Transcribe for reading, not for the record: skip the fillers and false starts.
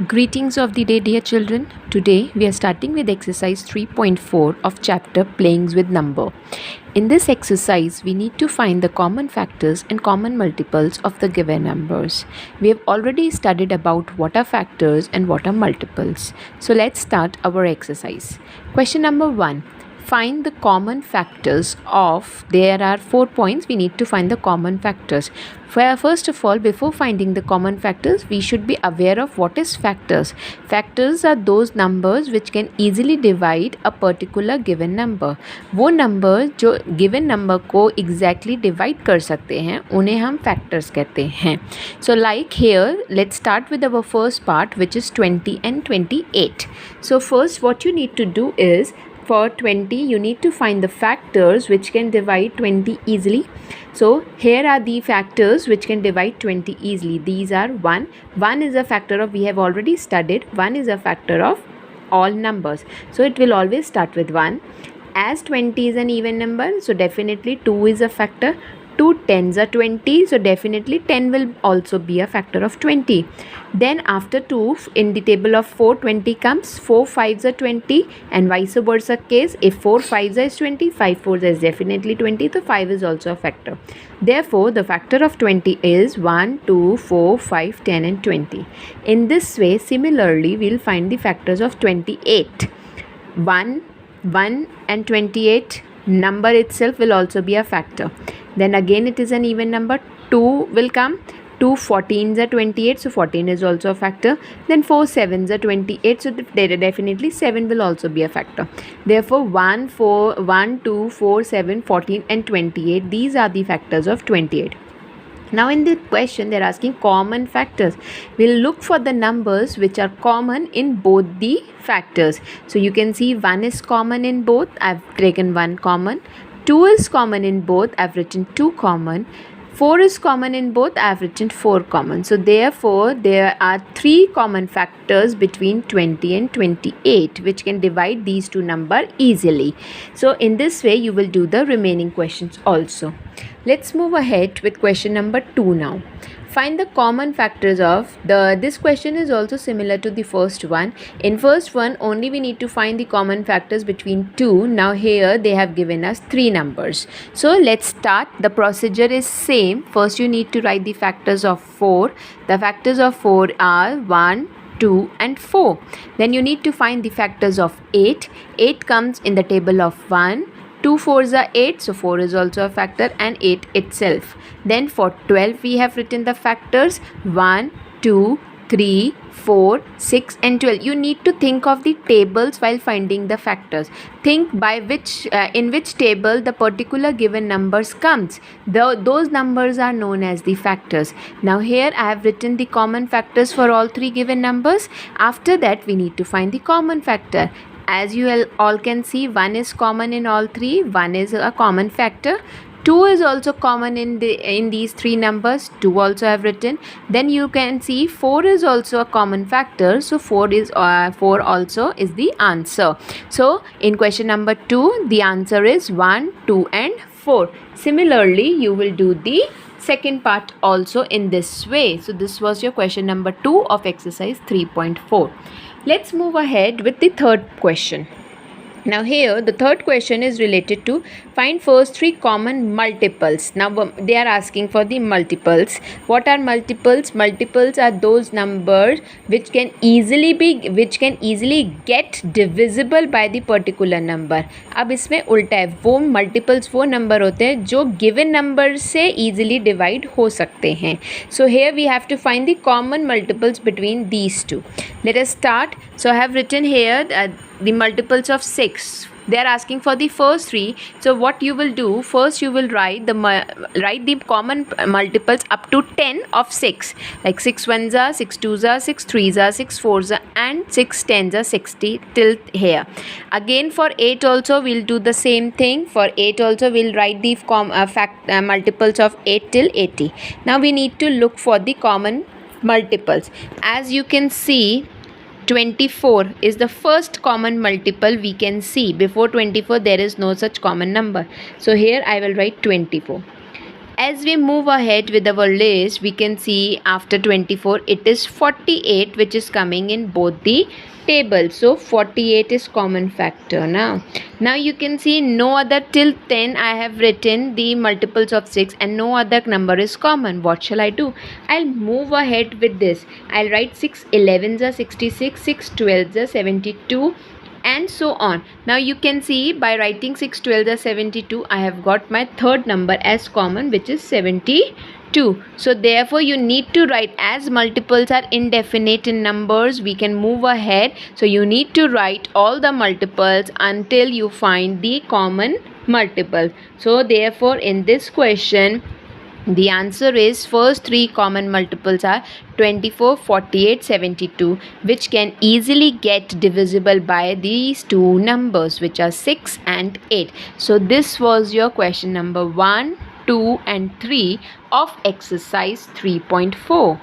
Greetings of the day, dear children. Today we are starting with exercise 3.4 of chapter Playing with Number. In this exercise, we need to find the common factors and common multiples of the given numbers. We have already studied about what are factors and what are multiples. So let's start our exercise. Question number 1. Find the common factors of, there are 4 points, we need to find the common factors. First of all, before finding the common factors, we should be aware of what is factors. Factors are those numbers which can easily divide a particular given number. वो number जो given number को exactly divide कर सकते हैं उन्हें हम factors कहते हैं. So like here, let's start with our first part, which is 20 and 28. So first what you need to do is, for 20 you need to find the factors which can divide 20 easily. So here are the factors which can divide 20 easily. These are 1 is a factor of, we have already studied, 1 is a factor of all numbers, so it will always start with 1. As 20 is an even number, so definitely 2 is a factor. 2 tens are 20, so definitely 10 will also be a factor of 20. Then after 2, in the table of 4, 20 comes, 4 5s are 20, and vice versa case, if 4 5s is 20, 5 4s is definitely 20, so 5 is also a factor. Therefore, the factor of 20 is 1, 2, 4, 5, 10 and 20. In this way, similarly, we will find the factors of 28. 1 and 28, number itself will also be a factor. Then again it is an even number, 2 will come, 2 14s are 28, so 14 is also a factor. Then 4 7s are 28, so definitely 7 will also be a factor. Therefore 1 2 4 7 14 and 28, these are the factors of 28. Now in the question they are asking common factors. We'll look for the numbers which are common in both the factors. So you can see 1 is common in both, I've taken 1 common. 2 is common in both, I've written 2 common. 4 is common in both, I've written 4 common. So therefore there are 3 common factors between 20 and 28 which can divide these two numbers easily. So in this way you will do the remaining questions also. Let's move ahead with question number 2 now. Find the common factors of this question is also similar to the first one. In first one only we need to find the common factors between 2. Now here they have given us 3 numbers. So let's start. The procedure is same. First you need to write the factors of 4. The factors of 4 are 1, 2 and 4. Then you need to find the factors of 8. 8 comes in the table of 1. 2 4s are 8, so 4 is also a factor and 8 itself. Then for 12 we have written the factors 1, 2, 3, 4, 6 and 12. You need to think of the tables while finding the factors. Think by which in which table the particular given numbers comes. Those numbers are known as the factors. Now here I have written the common factors for all 3 given numbers. After that we need to find the common factor. As you all can see, 1 is common in all 3. 1 is a common factor. 2 is also common in these 3 numbers. 2 also I have written. Then you can see 4 is also a common factor. So 4 also is the answer. So in question number 2, the answer is 1, 2 and 4. Similarly, you will do the second part also in this way. So this was your question number 2 of exercise 3.4. Let's move ahead with the third question. Now here the third question is related to find first 3 common multiples. Now they are asking for the multiples. What are multiples? Multiples are those numbers which can easily get divisible by the particular number. अब इसमें उल्टा है, वो multiples वो number होते हैं जो given number से easily divide हो सकते हैं. So here we have to find the common multiples between these two. Let us start. So I have written here the multiples of 6. They are asking for the first 3. So what you will do, first you will write the common multiples up to 10 of 6. Like 6 1s are, 6 2s are, 6 3s are, 6 4s are and 6 10s are 60 till here. Again for 8 also we'll do the same thing. For 8 also we'll write the multiples of 8 till 80. Now we need to look for the common multiples. As you can see, 24 is the first common multiple we can see. Before 24 there is no such common number. So here I will write 24. As we move ahead with our list, we can see after 24 it is 48 which is coming in both the tables. So 48 is common factor. Now you can see no other till 10 I have written the multiples of 6 and no other number is common. What shall I do? I'll move ahead with this. I'll write 6 11s are 66, 6 12s are 72 and so on. Now you can see by writing 6 12 is 72, I have got my third number as common, which is 72. So therefore you need to write, as multiples are indefinite in numbers, we can move ahead. So you need to write all the multiples until you find the common multiple. So therefore in this question, the answer is first three common multiples are 24, 48, 72, which can easily get divisible by these two numbers, which are 6 and 8. So this was your question number 1, 2 and 3 of exercise 3.4.